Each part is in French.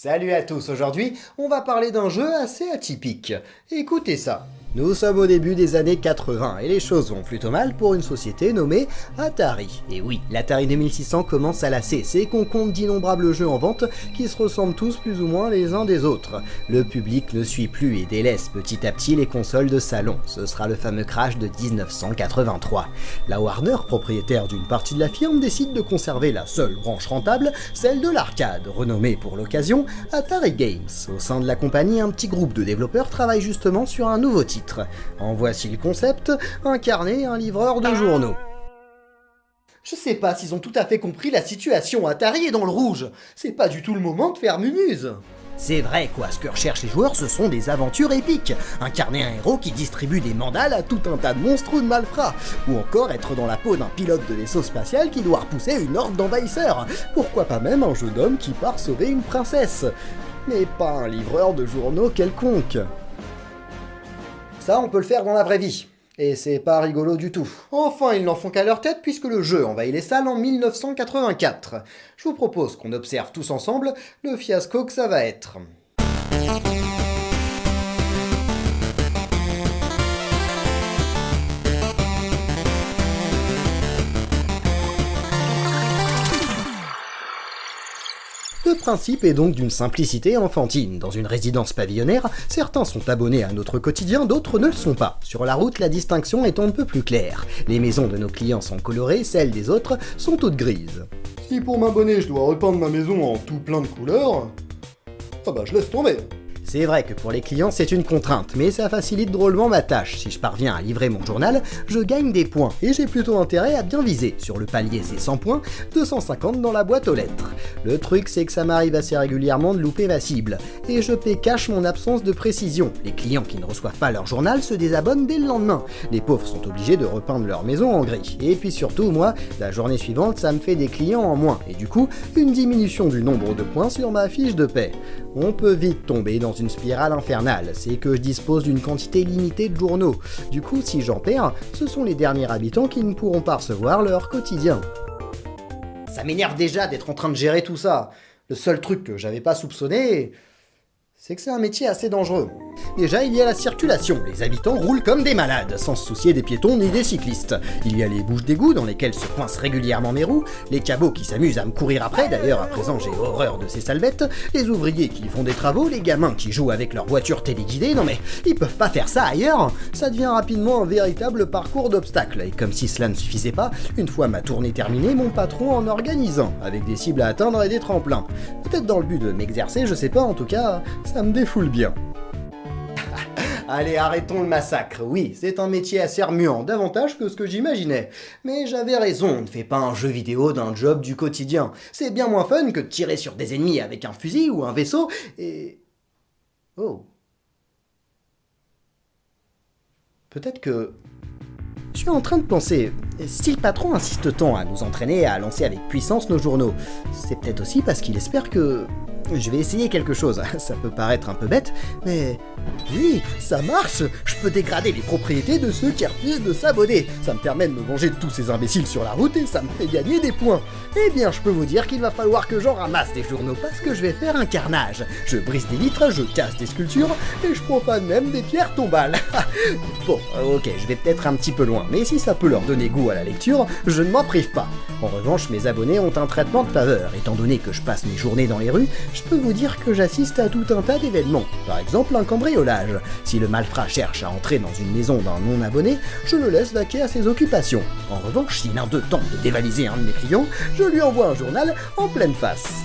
Salut à tous, aujourd'hui on va parler d'un jeu assez atypique. Écoutez ça. Nous sommes au début des années 80 et les choses vont plutôt mal pour une société nommée Atari. Et oui, l'Atari 2600 commence à lasser, c'est qu'on compte d'innombrables jeux en vente qui se ressemblent tous plus ou moins les uns des autres. Le public ne suit plus et délaisse petit à petit les consoles de salon, ce sera le fameux crash de 1983. La Warner, propriétaire d'une partie de la firme, décide de conserver la seule branche rentable, celle de l'arcade, renommée pour l'occasion Atari Games. Au sein de la compagnie, un petit groupe de développeurs travaille justement sur un nouveau titre. En voici le concept, incarner un livreur de journaux. Je sais pas s'ils ont tout à fait compris la situation, Atari est dans le rouge. C'est pas du tout le moment de faire mumuse. C'est vrai quoi, ce que recherchent les joueurs, ce sont des aventures épiques. Incarner un héros qui distribue des mandales à tout un tas de monstres ou de malfrats. Ou encore être dans la peau d'un pilote de vaisseau spatial qui doit repousser une horde d'envahisseurs. Pourquoi pas même un jeu d'homme qui part sauver une princesse. Mais pas un livreur de journaux quelconque. Ça, on peut le faire dans la vraie vie. Et c'est pas rigolo du tout. Enfin, ils n'en font qu'à leur tête puisque le jeu envahit les salles en 1984. Je vous propose qu'on observe tous ensemble le fiasco que ça va être. Le principe est donc d'une simplicité enfantine. Dans une résidence pavillonnaire, certains sont abonnés à notre quotidien, d'autres ne le sont pas. Sur la route, la distinction est un peu plus claire. Les maisons de nos clients sont colorées, celles des autres sont toutes grises. Si pour m'abonner je dois repeindre ma maison en tout plein de couleurs, ah bah je laisse tomber. C'est vrai que pour les clients c'est une contrainte, mais ça facilite drôlement ma tâche. Si je parviens à livrer mon journal, je gagne des points, et j'ai plutôt intérêt à bien viser. Sur le palier c'est 100 points, 250 dans la boîte aux lettres. Le truc c'est que ça m'arrive assez régulièrement de louper ma cible, et je paie cash mon absence de précision. Les clients qui ne reçoivent pas leur journal se désabonnent dès le lendemain. Les pauvres sont obligés de repeindre leur maison en gris. Et puis surtout, moi, la journée suivante ça me fait des clients en moins, et du coup, une diminution du nombre de points sur ma fiche de paie. On peut vite tomber dans une spirale infernale, c'est que je dispose d'une quantité limitée de journaux. Du coup, si j'en perds, ce sont les derniers habitants qui ne pourront pas recevoir leur quotidien. Ça m'énerve déjà d'être en train de gérer tout ça. Le seul truc que j'avais pas soupçonné, c'est que c'est un métier assez dangereux. Déjà, il y a la circulation. Les habitants roulent comme des malades, sans se soucier des piétons ni des cyclistes. Il y a les bouches d'égout dans lesquelles se coincent régulièrement mes roues, les cabots qui s'amusent à me courir après, d'ailleurs à présent j'ai horreur de ces sales bêtes, les ouvriers qui font des travaux, les gamins qui jouent avec leur voiture téléguidée, non mais ils peuvent pas faire ça ailleurs. Ça devient rapidement un véritable parcours d'obstacles, et comme si cela ne suffisait pas, une fois ma tournée terminée, mon patron en organise un, avec des cibles à atteindre et des tremplins. Peut-être dans le but de m'exercer, je sais pas, en tout cas, ça me défoule bien. Allez, arrêtons le massacre. Oui, c'est un métier assez remuant, davantage que ce que j'imaginais. Mais j'avais raison, on ne fait pas un jeu vidéo d'un job du quotidien. C'est bien moins fun que de tirer sur des ennemis avec un fusil ou un vaisseau, et... Oh. Peut-être que... Je suis en train de penser, si le patron insiste tant à nous entraîner à lancer avec puissance nos journaux, c'est peut-être aussi parce qu'il espère que... Je vais essayer quelque chose, ça peut paraître un peu bête, mais... Oui, ça marche. Je peux dégrader les propriétés de ceux qui refusent de s'abonner. Ça me permet de me venger de tous ces imbéciles sur la route et ça me fait gagner des points. Eh bien, je peux vous dire qu'il va falloir que j'en ramasse des journaux parce que je vais faire un carnage. Je brise des vitres, je casse des sculptures et je profane même des pierres tombales. Bon, ok, je vais peut-être un petit peu loin, mais si ça peut leur donner goût à la lecture, je ne m'en prive pas. En revanche, mes abonnés ont un traitement de faveur. Étant donné que je passe mes journées dans les rues, je peux vous dire que j'assiste à tout un tas d'événements. Par exemple, un cambriolage. Si le malfrat cherche à entrer dans une maison d'un non-abonné, je le laisse vaquer à ses occupations. En revanche, s'il a de temps de dévaliser un de mes clients, je lui envoie un journal en pleine face.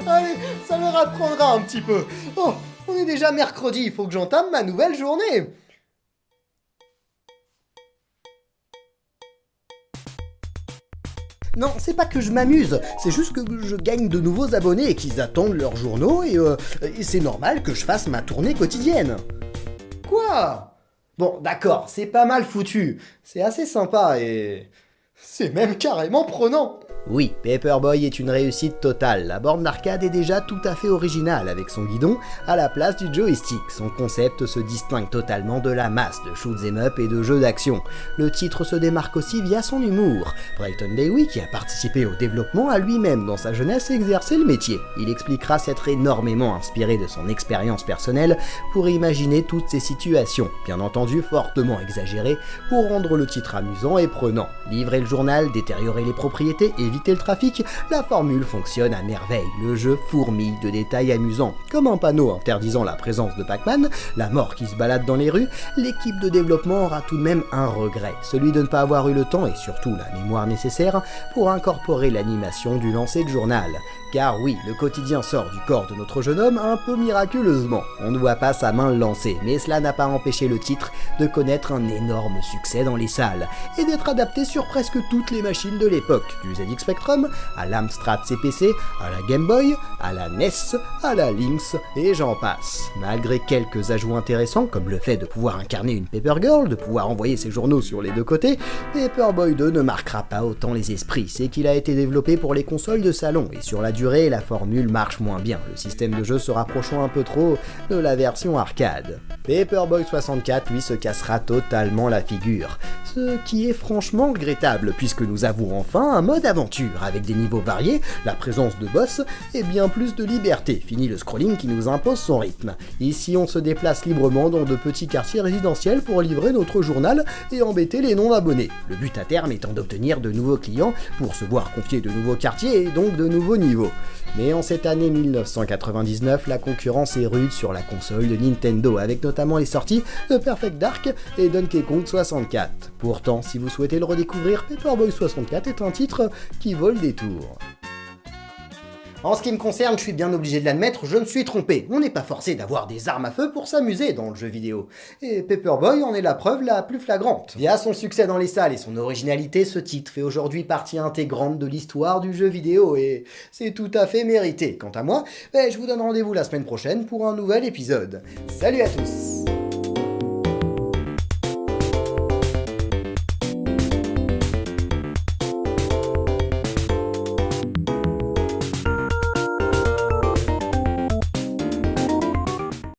Allez, ça leur apprendra un petit peu. Oh, on est déjà mercredi, il faut que j'entame ma nouvelle journée. Non, c'est pas que je m'amuse, c'est juste que je gagne de nouveaux abonnés et qu'ils attendent leurs journaux et c'est normal que je fasse ma tournée quotidienne. Quoi ? Bon, d'accord, c'est pas mal foutu, c'est assez sympa et... c'est même carrément prenant. Oui, Paperboy est une réussite totale. La borne d'arcade est déjà tout à fait originale avec son guidon à la place du joystick. Son concept se distingue totalement de la masse de shoot'em up et de jeux d'action. Le titre se démarque aussi via son humour. Brayton Dewey, qui a participé au développement, a lui-même dans sa jeunesse exercé le métier. Il expliquera s'être énormément inspiré de son expérience personnelle pour imaginer toutes ces situations, bien entendu fortement exagérées, pour rendre le titre amusant et prenant. Livrer le journal, détériorer les propriétés, éviter le trafic, la formule fonctionne à merveille. Le jeu fourmille de détails amusants, comme un panneau interdisant la présence de Pac-Man, la mort qui se balade dans les rues. L'équipe de développement aura tout de même un regret, celui de ne pas avoir eu le temps et surtout la mémoire nécessaire pour incorporer l'animation du lancer de journal. Car oui, le quotidien sort du corps de notre jeune homme un peu miraculeusement. On ne voit pas sa main le lancer, mais cela n'a pas empêché le titre de connaître un énorme succès dans les salles et d'être adapté sur presque toutes les machines de l'époque, du ZX Spectrum à l'Amstrad CPC, à la Game Boy, à la NES, à la Lynx et j'en passe. Malgré quelques ajouts intéressants comme le fait de pouvoir incarner une Paper Girl, de pouvoir envoyer ses journaux sur les deux côtés, Paperboy 2 ne marquera pas autant les esprits. C'est qu'il a été développé pour les consoles de salon et sur la durée, la formule marche moins bien, le système de jeu se rapprochant un peu trop de la version arcade. Paperboy 64, lui, se cassera totalement la figure, ce qui est franchement regrettable, puisque nous avons enfin un mode aventure, avec des niveaux variés, la présence de boss, et bien plus de liberté. Fini le scrolling qui nous impose son rythme. Ici, on se déplace librement dans de petits quartiers résidentiels pour livrer notre journal et embêter les non-abonnés. Le but à terme étant d'obtenir de nouveaux clients pour se voir confier de nouveaux quartiers et donc de nouveaux niveaux. Mais en cette année 1999, la concurrence est rude sur la console de Nintendo, avec notamment les sorties de Perfect Dark et Donkey Kong 64. Pourtant, si vous souhaitez le redécouvrir, Paperboy 64 est un titre qui vaut le détour. En ce qui me concerne, je suis bien obligé de l'admettre, je me suis trompé. On n'est pas forcé d'avoir des armes à feu pour s'amuser dans le jeu vidéo. Et Paperboy en est la preuve la plus flagrante. Via son succès dans les salles et son originalité, ce titre fait aujourd'hui partie intégrante de l'histoire du jeu vidéo et c'est tout à fait mérité. Quant à moi, je vous donne rendez-vous la semaine prochaine pour un nouvel épisode. Salut à tous!